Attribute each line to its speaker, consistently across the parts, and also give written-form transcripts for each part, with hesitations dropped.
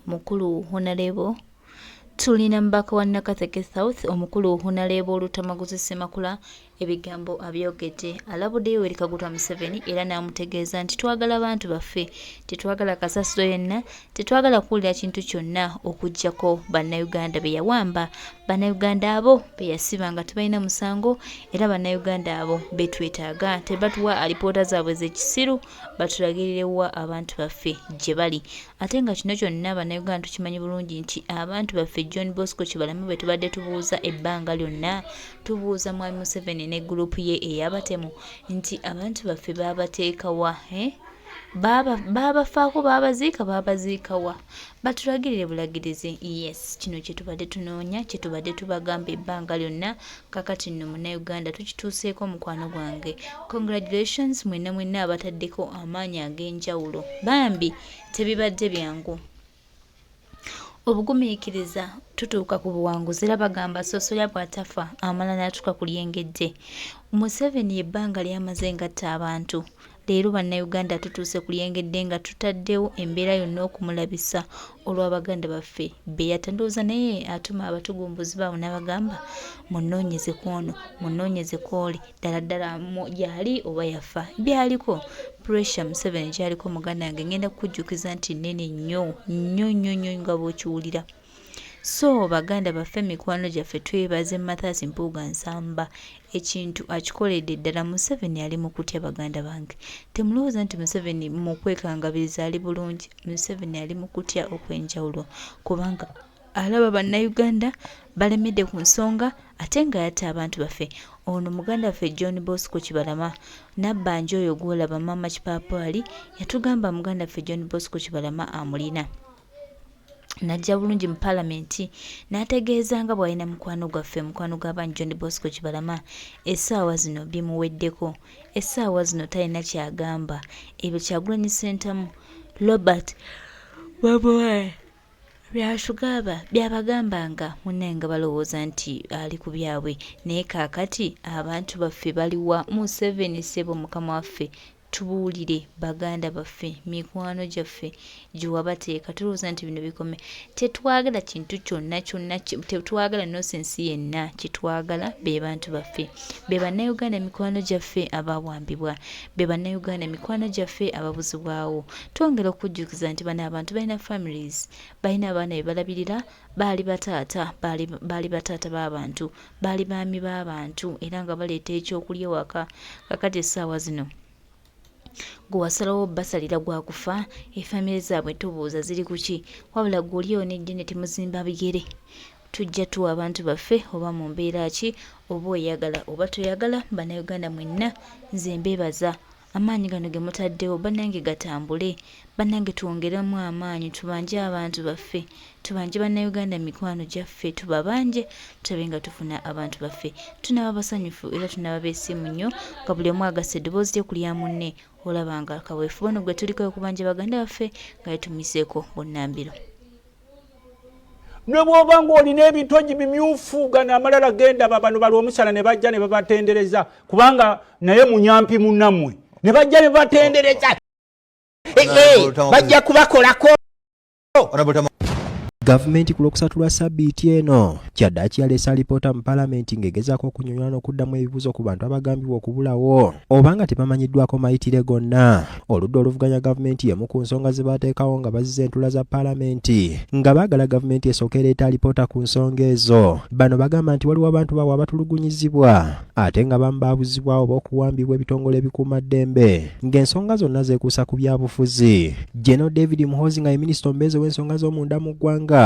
Speaker 1: mukulu Honorable tulina mbaka wa Nakaseke South omukulu Honorable Olutamaguzi Semakula ebigambo abyogedde alabudde Yoweri Kaguta Museveni era n'amutegeeza nti twagala abantu baffe tetwagala kasasiro yenna tetwagala kuwulira kintu kyonna okuggyako bannayuganda be yawamba bannayuganda abo be yasiba nga tebalina musango era bannayuganda abo betwetaaga tebatuwa alipoota zaabwe z'ekisiru batulagirirewa abantu baffe gye bali ate nga kino kyonna bannayuganda tukimanyi bulungi nti abantu baffe John Bosco Kibalama bwe tubadde tubuuza ebbanga lyonna tubuuza mwami Museveni ne gurupu ye eyabatemu nti abantu baffe babateekawa babafaako babaziikawa batulagirire bulagirizi yes kino kyetubadde tunoonya kyetubadde tubagamba ebbanga lyonna kakati nno munnayuganda tukituuseeko mukwano gwange congratulations mwenna abataddeko amaanyi ag'enjawulo bambi tebibadde byangu obugumiikiriza tutuuka ku buwanguzi era bagamba sosolya bw'atafa amala n'atuuka ku lyengedde Museveni ebbanga lyamaze ngatta abantu leero bannayuganda tutuuse ku lyengedde nga tutaddewo embeera yonna okumulabisa olw'abaganda baffe be yatandooza naye atuma abatugumbuzi baabo n'abagamba munoonyeze kwono munoonyeze kwoli ddala gyali oba yafa byaliko pressure Museveni gyaliko muganda wange ngenda kukujjukiza nti nnene nnyo nga bw'okiwulira so baganda baffe mikwano gyaffe twebaze Mathias Mpuuga Nsamba ekintu akikoledde ddala Museveni ali mu kutya baganda bange temulowooza nti Museveni mu kwekangabiriza ali bulungi Museveni ali mu kutya okw'enjawulo kubanga alaba bannayuganda balemedde ku nsonga ate nga yatta abantu baffe ono muganda waffe John Bosco Kibalama nabbanja oyo gwolaba mama Kipaapaali yatugamba muganda waffe John Bosco Kibalama amulina najja bulungi mu palamenti n'ategeeza nga bw'alina mukwano gwaffe mukwano gw'abanyi John Bosco Kibalama essaawa zino bimuweddeko essaawa zino talina kyagamba ebyo Kyagulanyi Ssentamu Robert Babowaye byasugaba byabagambanga munnenga balowooza nti ali ku byabwe naye kaakati abantu baffe baliwa Museveni ssebo mukama waffe tubuulire baganda baffe mikwano gyaffe gyewabateeka tulowooza nti bino bikome tetwagala kintu kyonna tetwagala nosensi yenna kyetwagala be bantu baffe be bannayuganda mikwano gyaffe abawambibwa be bannayuganda mikwano gyaffe ababuzibwawo twongera okujjukiza nti bano abantu balina families balina abaana be balabirira baali bataata b'abantu baali baami b'abantu era nga baleeta ekyokulya waka kakati essaawa zino gwe wasalawo basalira gwa kufa efamire zaabwe tubuuza ziri kuki wabula gw'oliyo nejje ne temuzimba bigere tujja tuwa abantu baffe oba mu mbeera ki oba oyagala oba toyagala bannayuganda mwenna nze mbeebaza amaanyi gano ge mutaddewo bannange gatambule bannange twongeremu amaanyi tubanje abantu baffe tubanje bannayuganda mikwano gyaffe tubabanje tutabe nga tufuna abantu baffe tunaba basanyufu era tunaba beesimu nnyo nga buli omu agasa eddoboozi lye kulya munne olabanga kaweefube ono gwe tuliko okubanja baganda baffe nga yetumiseeko bonnambiro
Speaker 2: ne bw'oba ng'olina ebintogi bimyufu gano amalala genda bano bali omusala ne bajja ne babatendereza kubanga naye munyampi munnammwe ne bajja ne batendereza bajja kubakolako
Speaker 3: Gavumenti ku Lwokusatu lwa Ssabbiiti eno kyaddaaki yaleese alipoota mu Paalamenti ng'egezaako okunyonnyola n'okuddamu ebibuuzo ku bantu abagambibwa okubulawo oba nga tebamanyiddwako mayitire gonna oludda oluvuganya gavumenti y'emu ku nsonga ze baateekawo nga bazizza entula za Paalamenti nga baagala gavumenti esooka ereeta alipoota ku nsonga ezo bano bagamba nti waliwo abantu baabwe abatulugunyizibwa ate nga bamu baabuzibwawo oba okuwambibwa ebitongole ebikuumaddembe ng'ensonga zonna zeekuusa ku byabufuzi General David Muhoozi nga ye minisita omubeezi w'ensonga z'omunda mu ggwanga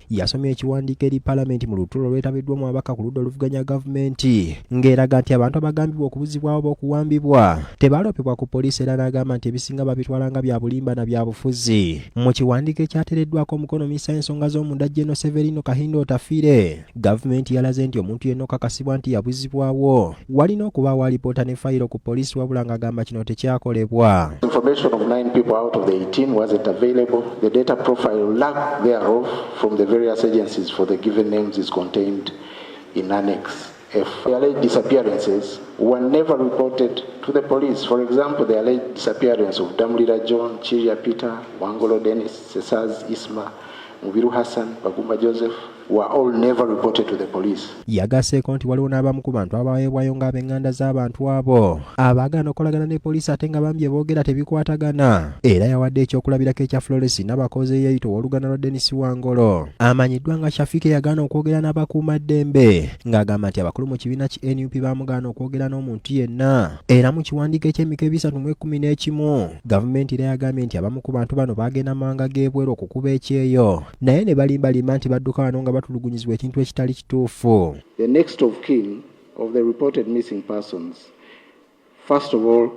Speaker 3: yasomye ekiwandiiko eri Paalamenti mu lutuulo olwetabiddwamu ababaka ku ludda oluvuganya gavumenti ng'eraga nti abantu abagambibwa okubuzibwawo oba okuwambibwa tebaalopebwa ku poliisi era n'agamba nti ebisinga babitwala nga bya bulimba na bya bufuzi mu kiwandiiko ekyateereddwako omukono minisita w'ensonga z'omunda General Severino Kahindo Otafiire gavumenti yalaze nti omuntu yenna okakasibwa nti yabuzibwawo walina okubaawo alipoota ne fayiro ku poliisi wabula ng'agamba kino tekyakolebwa.
Speaker 4: Information of 9 people out of the 18 wasn't available. The data profile lack thereof from the various agencies for the given names is contained in Annex if the alleged disappearances were never reported to the police. For example, the alleged disappearance of Damulira John, Chiria Peter, Wangolo Dennis, Cesars Isma, Mubiru Hassan, Bagumba Joseph were all never reported to the police.
Speaker 3: Yagaseeko nti waliwo n'abamu ku bantu abaweebwayo ng'ab'eŋŋanda z'abantu abo abaagaana okolagana ne poliisi ate nga bambye boogera tebikwatagana. Era yawadde ekyokulabirako ekya Florence n'abakoze yeyito w'oluganda lwa Dennis Wangolo amanyiddwa nga Shafike yagaana okwogera n'abakuumaddembe ng'agamba nti abakulu mu kibiina ki NUP baamugaana okwogera n'omuntu yenna. Era mu kiwandiiko eky'emiko 311 gavumenti era yagambye nti abamu ku bantu bano baagenda mawanga g'ebweru okukuba ekyeyo naye ne balimbalimba nti badduka wano nga batulugunyizibwa ekintu ekitali kituufu.
Speaker 4: The next of kin of the reported missing persons, first of all,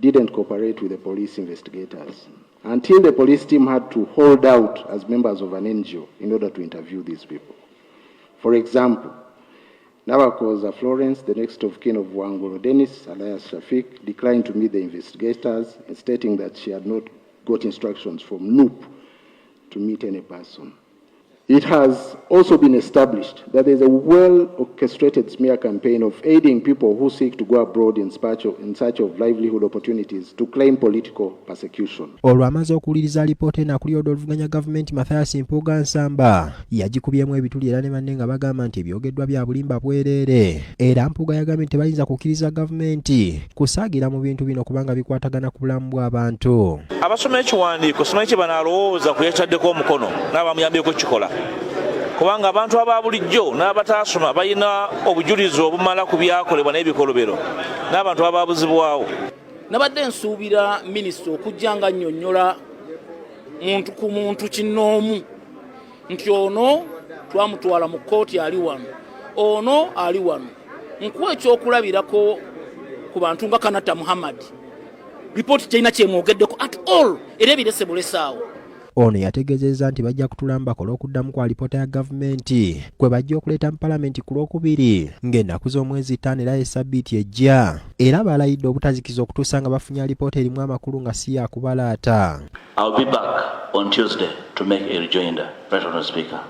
Speaker 4: didn't cooperate with the police investigators until the police team had to hold out as members of an NGO in order to interview these people. For example, Nabakoza Florence, the next of kin of Wangolo Dennis, alias Shafik, declined to meet the investigators, stating that she had not got instructions from NUP to meet any person. It has also been established that there is a well-orchestrated smear campaign of aiding people who seek to go abroad in search of livelihood opportunities to claim political persecution.
Speaker 3: Olwo amaze okuwuliriza alipoota eno akulira oluvuganya gavumenti Mathias Mpuuga Nsamba yagikubyemu ebituli era ne banne nga bagamba nti ebyogeddwa bya bulimba bwereere. Era Mpuuga yagambye nti tebayinza kukkiriza gavumenti kusaagira mu bintu bino kubanga bikwatagana ku bulamu bw'abantu.
Speaker 5: Abasoma ekiwandiiko simanyi kye banaalowooza ku yeetaddeko omukono n'abamuyambyeko kikola. Kubanga abantu ababulijjo n'abataasoma balina obujulizi obumala ku byakolebwa n'ebikolobero n'abantu ababuzibwawo.
Speaker 6: Nabadde nsuubira minisita okujja nga nnyonnyola muntu ku muntu kinnoomu nti ono twamutwala mu kkooti ali wano, ono ali wano. Nkuwa ekyokulabirako ku bantu nga Kanata Muhammad. Ripooti kyalina kyemwogeddeko at all era ebirese bulesaawo.
Speaker 3: Ono yategeezezza nti bajja kutulamba bakola okuddamu kwa alipoota ya gavumenti kwe bajja okuleeta mu palamenti ku Lwokubiri ng'ennaku z'omwezi 5 era essabbiiti ejja. Era balayidde obutazikiza okutuusa nga bafunye alipoota erimu amakulu nga si yakubalaata.
Speaker 7: I'll be back on Tuesday to make a rejoinder, Right Honourable Speaker.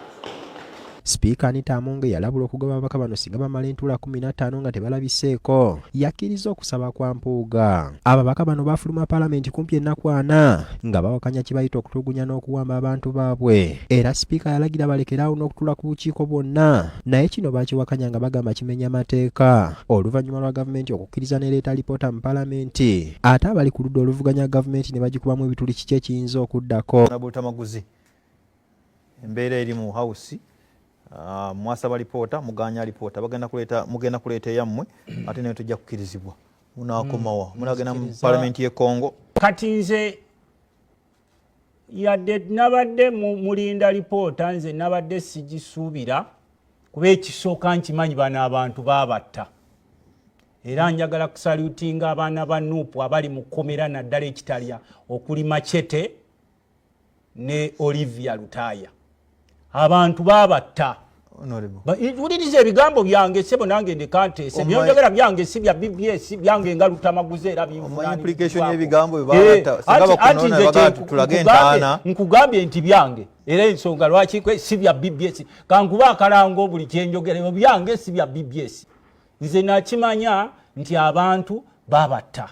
Speaker 3: Sipiika Anita Amonge yalabula okugoba ababaka bano singa bamala entuula 15 nga tebalabiseeko. Yakkiriza okusaba kwa Mpuuga. Ababaka bano bafuluma palamenti kumpi ennaku 4 nga bawakanya kibayita okutulugunya n'okuwamba abantu baabwe. Era sipiika yalagira balekeraawo n'okutuula ku bukiiko bwonna naye kino baakiwakanya nga bagamba kimenya mateeka. Oluvannyuma lwa gavumenti okukkiriza n'ereeta alipoota mu palamenti ate abali ku ludda oluvuganya gavumenti ne bagikubamu ebituli kiki ekiyinza okuddako.
Speaker 8: Nabutamaguzi embeera eri mu house mwasaba alipoota muganya alipoota mugenda kuleeta eyammwe ate nayo tujja kukkirizibwa munaakomawa munagenda mu palamenti y'e Congo.
Speaker 2: Kati nze yadde nabadde mulinda alipoota nze nabadde sigisuubira kuba ekisooka nkimanyi bano abantu baabatta. Era njagala kusalutinga abaana ba Nuupu abali mu kkomera naddala ekitalya okuli Machete ne Olivia Lutaya. Abantu baabatta. Wuliriza ebigambo byange sebo nange ndekanteese byonjagala byange si bya BBS byange nga Lutamaguze era
Speaker 8: binfunani implication y'ebigambo bibata singaba kunona bagatu tulage ntana
Speaker 2: nkugambye nti byange era ensonga lwaki kwe si bya BBS kankuba akalango buli kyenjogera byange si bya BBS. Nze nakimanya nti abantu babatta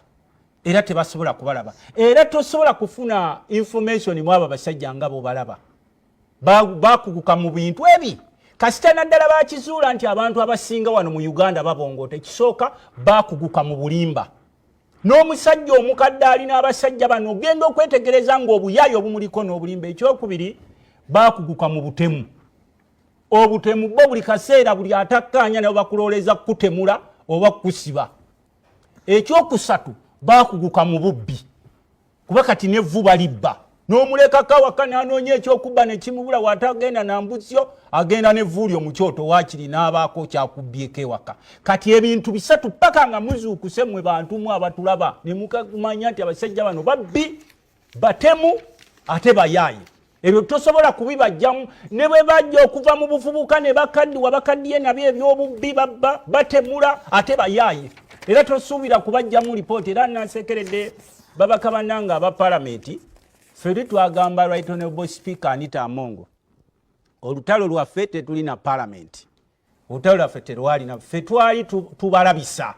Speaker 2: era tebasobola kubalaba era tosobola kufuna information mu aba basajja ngabo balaba bakuguka mu bintu ebi. Kasita naddala bakizuula nti abantu abasinga wano mu Uganda babongoota ekisooka bakuguka mu bulimba. N'omusajja omukadde alina abasajja bano ogenda okwetegereza ng'obuyaayi obumuliko n'obulimba. Ekyokubiri bakuguka mu butemu. Obutemu bwo buli kaseera buli atakkaanya nabo bakulooleza kutemula oba kusiba. Ekyokusatu bakuguka mu bubbi. Kuba kati n'evvuba libba. N'omulekako awaka n'anoonya ekyokubba ne kimubula watagenda na mbuzyo agenda n'evvuulyo mu kyoto waakiri n'abaako kyakubbyeko ewaka. Kati ebintu bisatu paka nga muzuukuse mmwe bantu mu abatulaba ne mukamanya nti abasajja bano babbi batemu ate bayaaye. Ebyo tosobola kubibajjamu ne bwe bajja okuva mu bufubuka ne bakaddiwa bakaddiye nabyo eby'obubbi babba batemula ate bayaaye. Era tosuubira kubajjamu lipooti era nasekeredde babaka bannanga aba palamenti. Feri twagamba Right Honourable Speaker Anita Amongo. Olutalo lwaffe tetulina parliament. olutalo lwaffe terwalina ffe twali tubalabisa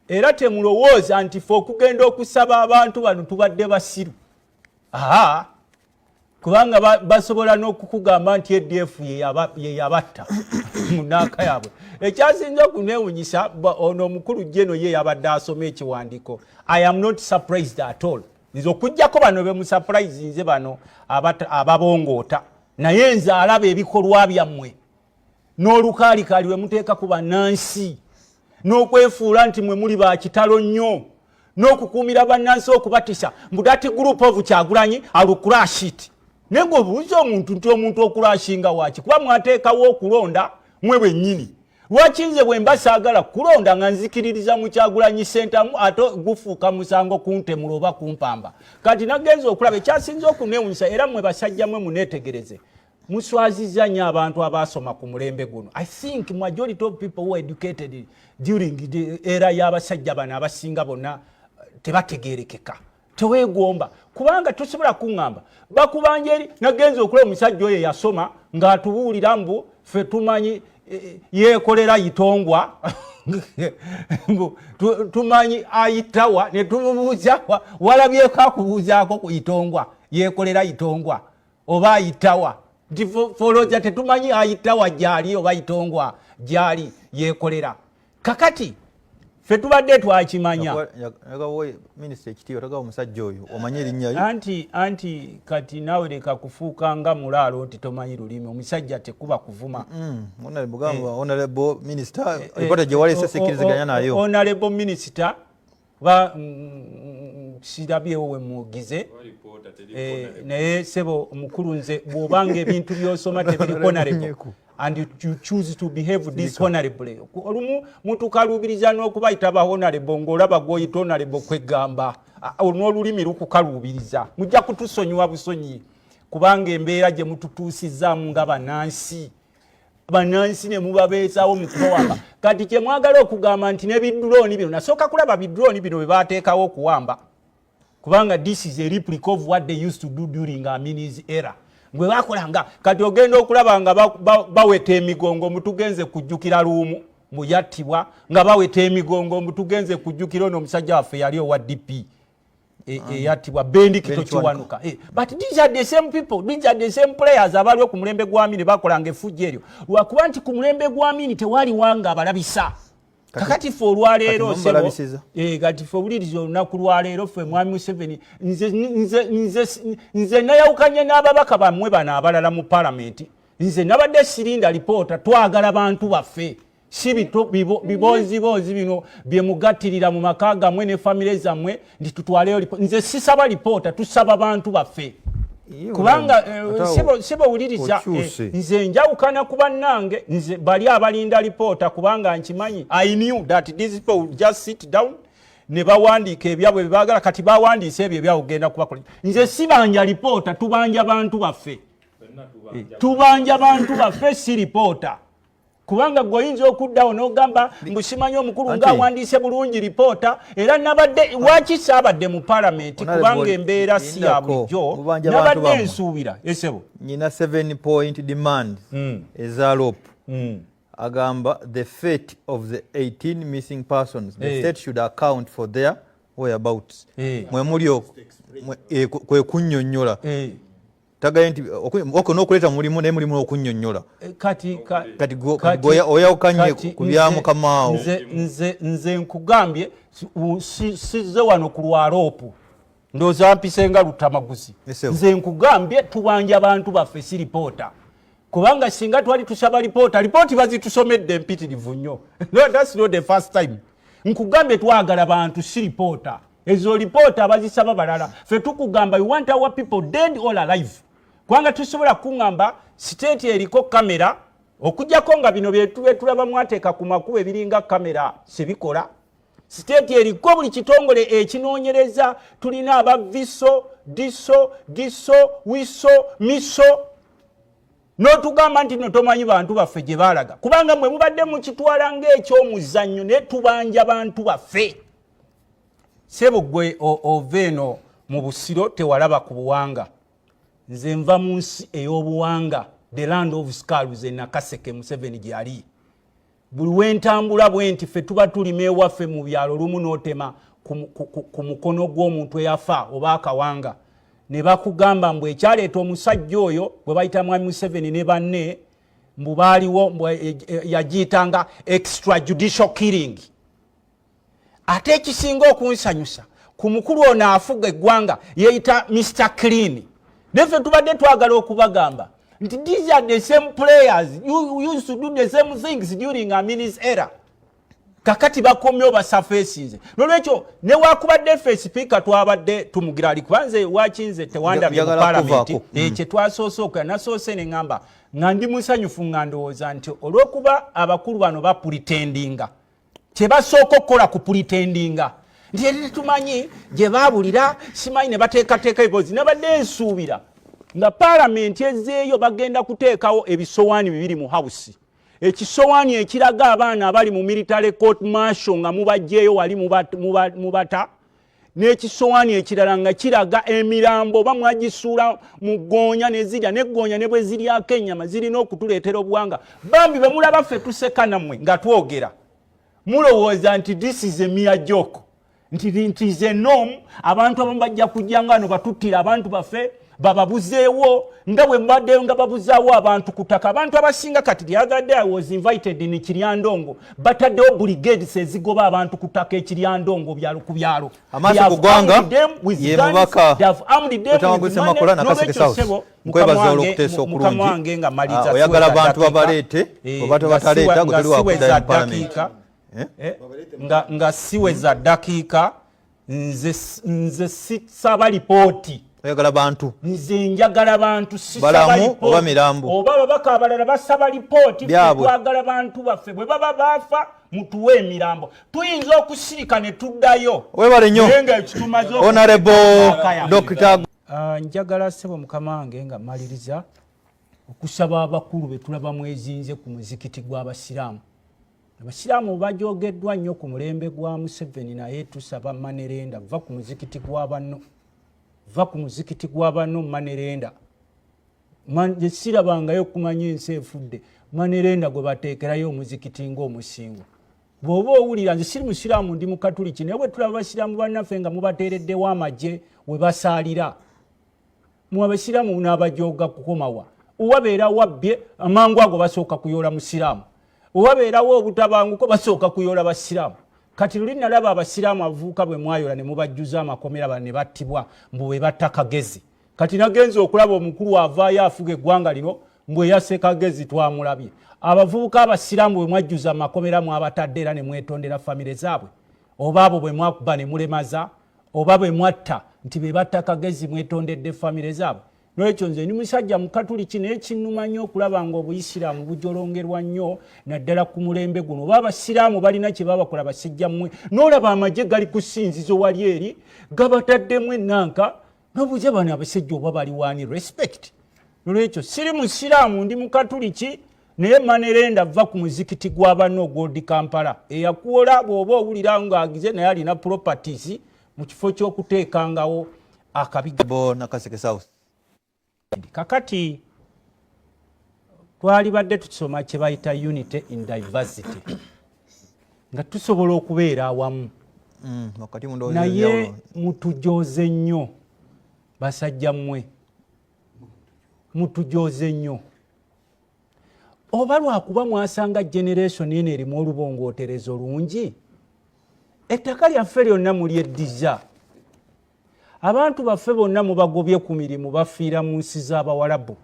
Speaker 2: era temulowooza nti ffe okugenda okusaba abantu bano tubadde basiru kubanga basobola n'okukugamba nti ADF ye yabatta munaaka yaabwe ekyasinza okunewunyisa ono omukulu jeno ye yabadde asoma ekiwandiiko I am not surprised at all nze okujjako bano bemusurprise nze bano ababongoota naye nze alaba ebikolwa byammwe n'olukaalikali lwe muteeka ku bannansi n'okwefuula nti mwe muli bakitalo nnyo n'okukuumira bannansi okubatisa mbu that group of Kyagulanyi alucrash it naye ng'obuuza omuntu nti omuntu okurashinga waaki kuba mwateekawo okulonda mwe bwennyini lwaki nze bwe mba saagala kulonda nga nzikiririza mu Kyagulanyi sentamu ate gufuuka musango kuntemula oba kumpamba kati nagenza okulaba ekyasinza okunewunyisa era mwe basajja mwe muneetegereze muswaziza nnyo abantu abaasoma ku mulembe guno. I think majority of people who were educated during the era y'abasajja bano abasinga bonna tebategeerekeka teweegomba kubanga tosobola kuŋŋamba bakubanja eri nagenza okulaba omusajja oyo yasoma ng'atubuulira mbu ffe tumanyi yeekolera yitongwa tumanyi ayitawa ne tumubuuza walabyeko akubuuzaako ku yitongwa yeekolera yitongwa oba ayitawa foloja tetumanyi ayitawa gyali oba yitongwa gyali yeekolera kakati ffe tubadde twakimanya
Speaker 8: minisita ekitiibwa tagawa omusajja oyo omanye erinnya lye
Speaker 2: anti kati naawe leka kufuuka nga mulaalo nti tomanyi lulimi omusajja tekuba kuvuma
Speaker 8: honorable minister ripota gye waleese sikkiriziganya nayo
Speaker 2: honorable minister sirabyewo we mugize naye sebo omukulu nze bw'obanga ebintu by'osoma tebiri honorable and you choose to behave dishonorably olumu mutukaluubiriza n'okubayita bahonorable ng'olaba gw'oyita honorable kwegamba n'olulimi lukukaluubiriza mujja kutusonyiwa busonyi kubanga embeera gye mututuusizaamu nga bannansi ne mubabeesawo mu kubawamba kati kye mwagala okugamba nti ne bidrooni bino nasooka kulaba bidrooni bino bwe baateekawo okuwamba kubanga this is a replica of what they used to do during Amini's era gwe bakolanga kati ogenda okulaba nga baweta emigongo mutugenze kujjukira luumu muyattibwa nga baweta emigongo mutugenze kujjukira ono omusajja waffe yali owa DP yattibwa bendi kito kiwanuka but these are the same people, these are the same players abaliwo ku mulembe gwa Amini bakolanga effujjo eryo lwakuba nti ku mulembe gwa Amini tewali wanga abalabisa kakati ffe olwaleero sebo kati ffe obuliriza olunaku lwaleero ffe mwami Museveni nze nayawukanye n'ababaka bammwe bano abalala mu palamenti nze nabadde sirinda lipoota twagala bantu baffe si biboozi bino bye mugattirira mu maka gammwe ne famire zammwe nti tutwaleyo nze sisaba lipoota tusaba bantu baffe kubanga sebo wuliriza nze njawukana ku bannange nze bali abalinda lipoota kubanga nkimanyi I knew that these people would just sit down ne bawandiika ebyabwe byebaagala kati bawandiisa ebyo ebyawugenda kubakola nze sibanja lipoota tubanja bantu baffe si lipoota kubanga gwoyinza okuddawo n'ogamba mbusimanyi omukulu ng'awandiise bulungi lipoota era nabadde waki saabadde mu palamenti kubanga embeera si ya bulijjo nabadde ensuubira esebo
Speaker 8: nyina 7-point demand eza loop agamba the fate of the 18 missing persons the state should account for their whereabouts mwe muli kwe kunnyonnyola tagaye nti n'okuleeta mulimu naye mulimu okunnyonnyola kati oyawukanye ku bya mukamaawo
Speaker 2: nze nkugambye sizze wano ku lwaloopu ndowooza mpise nga lutamaguzi nze nkugambye tubanja abantu baffe si lipoota kubanga singa twali tusaba lipooti bazitusomedde empitirivu nnyo no that's not the first time nkugambye twagala bantu si lipoota ezo lipoota bazisaba balala ffe tukugamba we want our people dead or alive kubanga tusobola kuŋŋamba siteeti eriko kamera okujjako nga bino byetulaba mwateeka ku makubo ebiringa kamera sebikola siteeti eriko buli kitongole ekinoonyereza tulina aba viso giso wiso miso n'otugamba nti no tomanyi bantu baffe gye baalaga kubanga mwe mubadde mukitwala ng'ekyomuzannyo naye tubanja bantu baffe sebo gwe ova eno mu busiro tewalaba ku buwanga nze nva mu nsi ey'obuwanga the land of scars e Nakaseke Museveni gyali buli wentambula bwenti ffe tuba tulima ewaffe mu byalo lumu n'otema ku mukono gw'omuntu eyafa oba akawanga ne bakugamba mbu ekyaleeta omusajja oyo bwe bayita mwami Museveni ne banne mbu baaliwo yagiyitanga extrajudicial killing. Ate ekisinga okunsanyusa ku mukulu ono afuga eggwanga yeeyita Mr. Clean. Neffe tubadde twagala okubagamba nti these are the same players you used to do the same things during Amini's era. Kakati bakomyo basurfaces. Nolwekyo ne wakubadde ffe speaker twabadde tumugira ali kwanze wakinze tewanda mu parliament kye twasoosoka nasoose ne ngamba nga ndi musanyufu nga ndowooza nti olw'okuba abakulu bano bapretendinga kye basooka okukola ku pretendinga nti eri tumanyi gye baabulira simanyi ne bateekateeka ebiboozi nabadde ensuubira nga parliament ezzeeyo bagenda kuteekawo ebisowaani bibiri mu house. Ekisowaani ekiraga abaana abali mu military court martial nga mubajjeeyo wali mubata n'ekisowaani ekirala nga kiraga emirambo oba mwagisuula mu ggoonya ne zirya n'eggoonya ne bwe ziryako ennyama zirina okutuleetera obuwanga bambi be mulaba ffe tuseka nammwe nga twogera mulowooza nti this is a mere joke nti is a norm. Abantu abamu bajja kujja nga no batuttira abantu baffe bababuzeewo nga bwe mbadde nga babuzaawo abantu kutaka. Abantu abasinga kati the other day I was invited in Kiryandongo bataddewo brigades ezigoba abantu kutaka ekiryandongo byalo ku byalo
Speaker 8: amaaso kugwanga ye mubaka otawaguse makola nakaseke south nkwebaza olukuteesa okulungi oyagala abantu babaleete obato bataleeta gutali wakuddayo mu parliament
Speaker 2: nga siweza dakiika nze sisaba lipooti
Speaker 8: oyagala bantu
Speaker 2: nze njagala bantu
Speaker 8: balamu oba mirambo
Speaker 2: oba babaka abalala basaba lipooti twagala bantu baffe bwe baba baafa mutuwe emirambo tuyinza okusirika ne tuddayo
Speaker 8: webale nnyo honorable Dr.
Speaker 2: njagala ssebo mukama wange nga maliriza okusaba abakulu be tulaba mwezinze ku muzikiti gw'abasiraamu. Abasiraamu bajogeddwa nnyo ku mulembe gwa Museveni naye tusaba Manerenda va ku muzikiti gw'abanno Manerenda sirabangayo kumanya ensi efudde Manerenda gwe bateekerayo omuzikiti ng'omusingo. Bw'oba owulira nze siri musiraamu ndi mukatuliki naye bwe tulaba abasiraamu bannaffe nga mubateereddewo amagye we basaalira mu abasiraamu n'abajoga kukomawa owabeera wabbye amangu ago basooka kuyoola musiraamu owabeerawo obutabanguko basooka kuyoola basiraamu. Kati luli nalaba abasiraamu avuuka bwe mwayola ne mubajjuza amakomera bane battibwa mbu bwe batta Kagezi. Kati nagenza okulaba omukulu avaayo afuga eggwanga lino mbwe yase Kagezi twamulabye. Abavubuka abasiraamu bwe mwajjuza amakomera mwabatadde era ne mwetondera famire zaabwe oba abo bwe mwakuba ne mulemaza oba bwe mwatta nti be batta Kagezi mwetondedde famire zaabwe. N'ekyo nze ndi musajja mukatuliki naye kinnuma nnyo okulaba nga obuyisiraamu bujolongerwa nnyo naddala ku mulembe guno oba abasiraamu balina kye babakola basajja mmwe n'olaba amagye gali ku ssinzizo wali eri gabataddemu ennanka n'obuze bano abasajja oba baliwaani respect. N'olwekyo siri musiraamu ndi mukatuliki naye Manerenda va ku muzikiti gw'abanno ogw'Old Kampala eyakuwola bw'oba owulira ng'agize naye alina properties mu kifo ky'okuteekangawo akabiga
Speaker 8: nakaseke south.
Speaker 2: Kakati twali badde tusoma kye bayita unity in diversity nga tusobola okubeera awamu naye mutujoze nnyo basajja mmwe mutujoze nnyo oba lwakuba mwasanga generation eno erimu olubongooterezo lungi ettaka lyaffe lyonna mulyeddiza abantu baffe bonna mubagobye ku mirimu bafiira mu nsi z'Abawarabu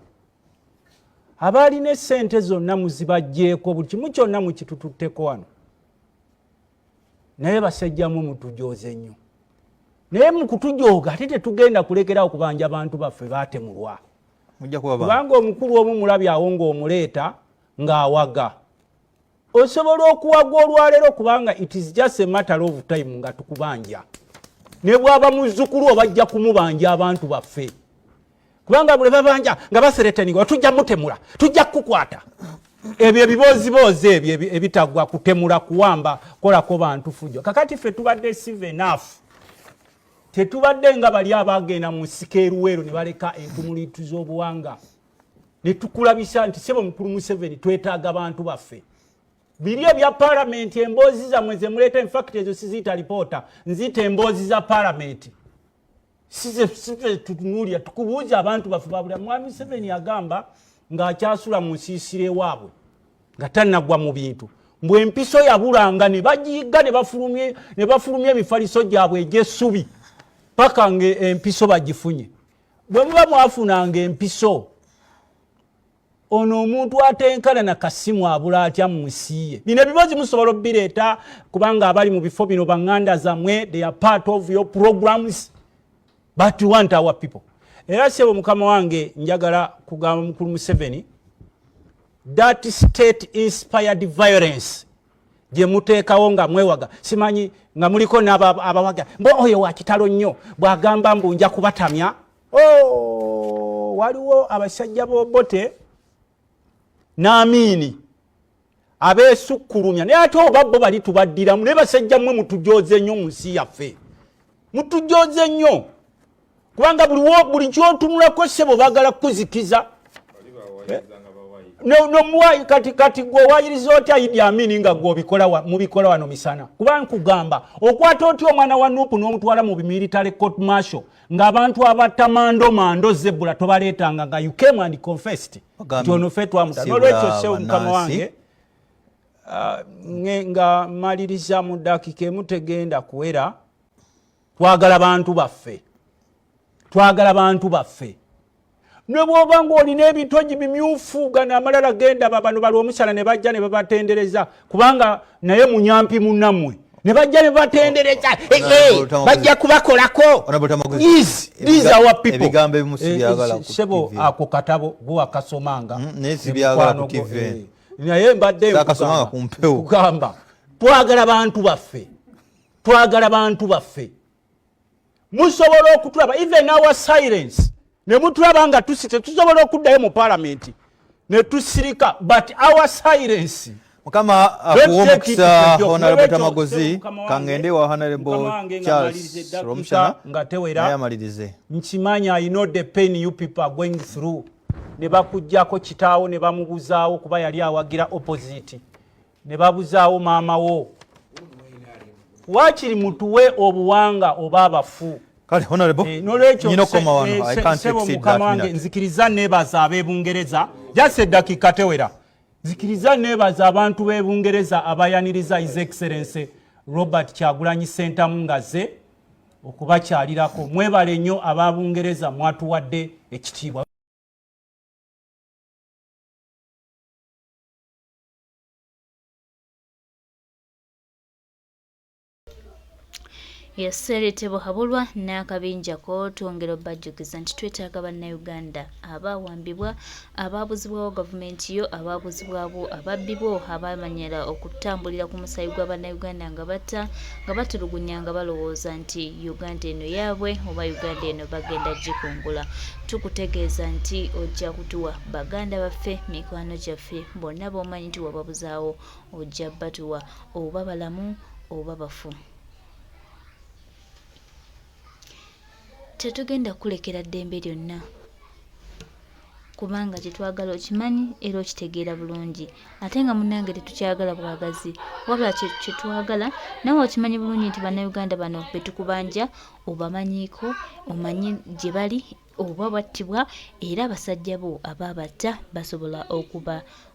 Speaker 2: abaalina essente zonna muzibajjeeko buli kimu kyonna mukitututteko wano naye basajjamu mutujoze nnyo naye mu kutujooga ate tetugenda kulekerawo kubanja abantu baffe baatemulwa kubanga omukulu omu mulabye awo ng'omuleeta ng'awaga osobola okuwaga olwaleero kubanga it is just a matter of time nga tukubanja ne bwaba muzzukulu obajja kumubanja abantu baffe kubanga bwe babanja nga basereteninga tujja mutemula tujja kukwata ebyo ebiboozi ebyo ebitagwa kutemula kuwamba kolako bantu fujo. Kakati ffe tubadde civil enough tetubadde nga bali abagenda mu sikeeruweero ne baleka entumulitu z'obuwanga ne tukulabisa nti sebo mukulu Museveni twetaaga abantu baffe biri ebya parliament emboozi zammwe ze muleeta, in fact ezo siziyita lipoota, nziyita emboozi za parliament. Size tutunuulira tukubuuza abantu baffe babula. Mwami Museveni agamba ng'akyasula mu nsiisira waabwe nga tannaggwa mu bintu, mbw empiso yabulanga ne bagiyiga ne bafulumya emifaliso gyabwe egy'essubi paka ng'empiso bagifunye. Bwe muba mwafunanga empiso, ono omuntu atenkana na kasimu abula atya mu nsi ye. Bino ebibozi musobola obbireeta kubanga abali mu bifo bino baŋŋanda zammwe, they are part of your programs, but we want our people. Era sebo mukama wange njagala kugamba mukulu Museveni, that state inspired violence gye muteekawo nga mwewaga, simanyi nga muliko n'abawaga mbo oyo wa kitalo nnyo bw'agamba mbu nja kubatamya. Waliwo abasajja b'obote n'amiini abeesukkulumya, naye ate oba bo bali tubaddiramu, naye basajja mmwe mutujooze nnyo mu nsi yaffe, mutujooze nnyo kubanga buli kyotunulako ssebo baagala kuzikiza. Nomuwayi kati gwe wayiriza otya Idi Amin nga mubikola wano misana. Kuba nkugamba okwata otya omwana wa Nuupu n'omutwala mu military court martial ng'abantu abatta mando zebbula tobaleetanga nga you came and confessed nti ffe twamuta. N'olwekyo seewo mukama wange nga maliriza mu ddakiika emu tegenda kuwera, twagala bantu baffe. Ne bw'oba ng'olina ebitogi bimyufu gana amalala genda bano bali omusala ne bajja ne babatendereza kubanga naye munyampi munnammwe ne bajja ne batendereza bajja kubakolako. These are our people. Sebo ako katabo gwe akasomanga
Speaker 8: n'ezibyagala ku TV
Speaker 2: naye mbadde kugamba twagala bantu baffe musobola okutulaba even our silence ne mutulaba nga tusobola okuddayo mu parliament ne tusirika, but our silence.
Speaker 8: Mukama akuwa omukisa Honorable Tamagozi kangende wa Honorable Charles Romshana naye amalirize.
Speaker 2: Nkimanyi I know the pain you people are going through. Ne bakujjako kitaawo ne bamubuzaawo kuba yali awagira opposite, ne babuzaawo maama wo. Wakiri mutuwe obuwanga oba abafu.
Speaker 8: Kale Honorable nyino koma wano I can't exceed that minute.
Speaker 2: Nzikiriza nebaza ab'Ebungereza just eddakiika tewera. Nzikiriza nebaza abantu b'Ebungereza abayaniriza His Excellency Robert Kyagulanyi Ssentamu Ngaze okubakyalirako. Mwebale nnyo ab'Abungereza mwatuwadde ekitiibwa.
Speaker 1: Yaseretebwa habulwa n'akabinjako twongera obajjukiza nti twetaaga bannayuganda abaawambibwa, abaabuzibwawo gavumenti yo, abaabuzibwabo ababbibwo, abamanyira okutambulira ku musayi gwa bannayuganda nga batulugunya nga balowooza nti Uganda eno yaabwe oba Uganda eno bagenda gikungula. Tukutegeeza nti ojja kutuwa baganda baffe, mikwano gyaffe bonna b'omanyi nti wababuzaawo ojja batuwa oba balamu oba bafu. Tetugenda kulekera ddembe lyonna kubanga tetwagala okimanyi era okitegeera bulungi, ate nga munnange tetukyagala bwagazi wabula kyetwagala nawe okimanyi bulungi nti bannayuganda bano betukubanja obamanyiiko, omanyi gye bali oba battibwa, era abasajja bo abaabatta basobola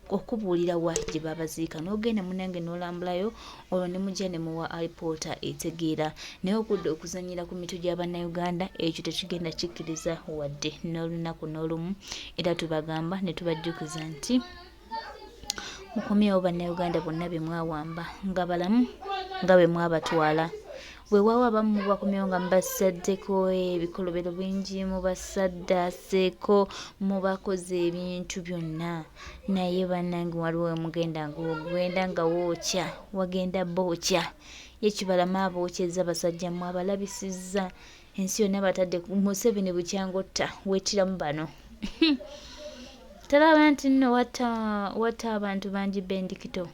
Speaker 1: okubuulira wa gye babaziika. N'ogenda munnange n'olambulayo olwo ne mujja ne muwa alipoota etegeera, naye okudda okuzanyira ku mitwe gya bannayuganda ekyo tekigenda kikkiriza wadde n'olunaku n'olumu. Era tubagamba ne tubajjukiza nti mukomyewo bannayuganda bonna be mwawamba nga balamu nga bwe mwabatwala. Weewaawo abamu mubakomyewo nga mubasaddeko ebikolobero bingi, mubasaddaseeko, mubakoze ebintu byonna, naye bannange waliwo wemugenda ng'ogenda nga wookya wagenda bookya. Ye Kibalama abookyeza basajja mmwe abalabisizza, ensi yonna batadde ku Museveni bukyangotta weetiramu bano. Talaba nti nno watta abantu bangi bendikito.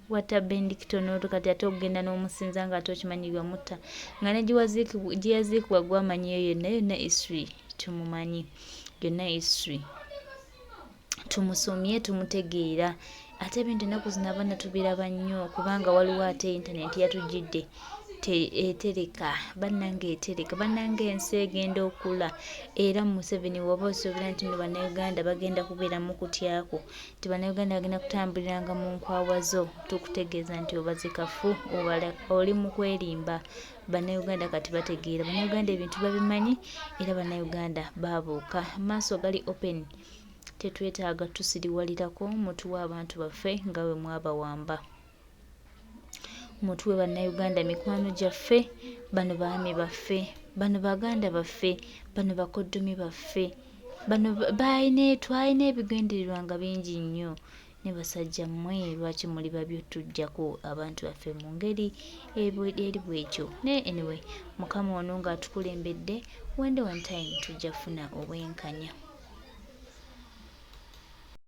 Speaker 1: Wata bendikito n'olukati ate okugenda n'omusinza nga ate okimanyirwa mutta nga ne gye yaziikibwa gwamanyiyo yonna history tumumanyi, yonna history tumusomye tumutegeera ate ebintu ennaku zino abaana tubiraba nnyo kubanga waliwo ate intaneti yatujjidde etereka bannange etereka bannange ensi egenda okula era Museveni woba osuubira nti no bannayuganda bagenda kubeera mu kutyako nti bannayuganda bagenda kutambuliranga mu nkwawa zo tukutegeeza nti obazikafu oli mu kwerimba. Bannayuganda kati bategeera, bannayuganda ebintu babimanyi era bannayuganda babuuka maaso gali open. Tetwetaaga tusiriwalirako mutuwe abantu baffe nga bwe mwabawamba. Mutuwe bannayuganda mikwano gyaffe, bano baami baffe, bano baganda baffe, bano bakoddomi baffe, bano twalina ebigendererwa nga bingi nnyo. Ne basajja mmwe lwaki muli babyo tujjako abantu baffe mu ngeri eri bwekyo. Ne anyway Mukama ono ng'atukulembedde, one time tujja funa obwenkanya.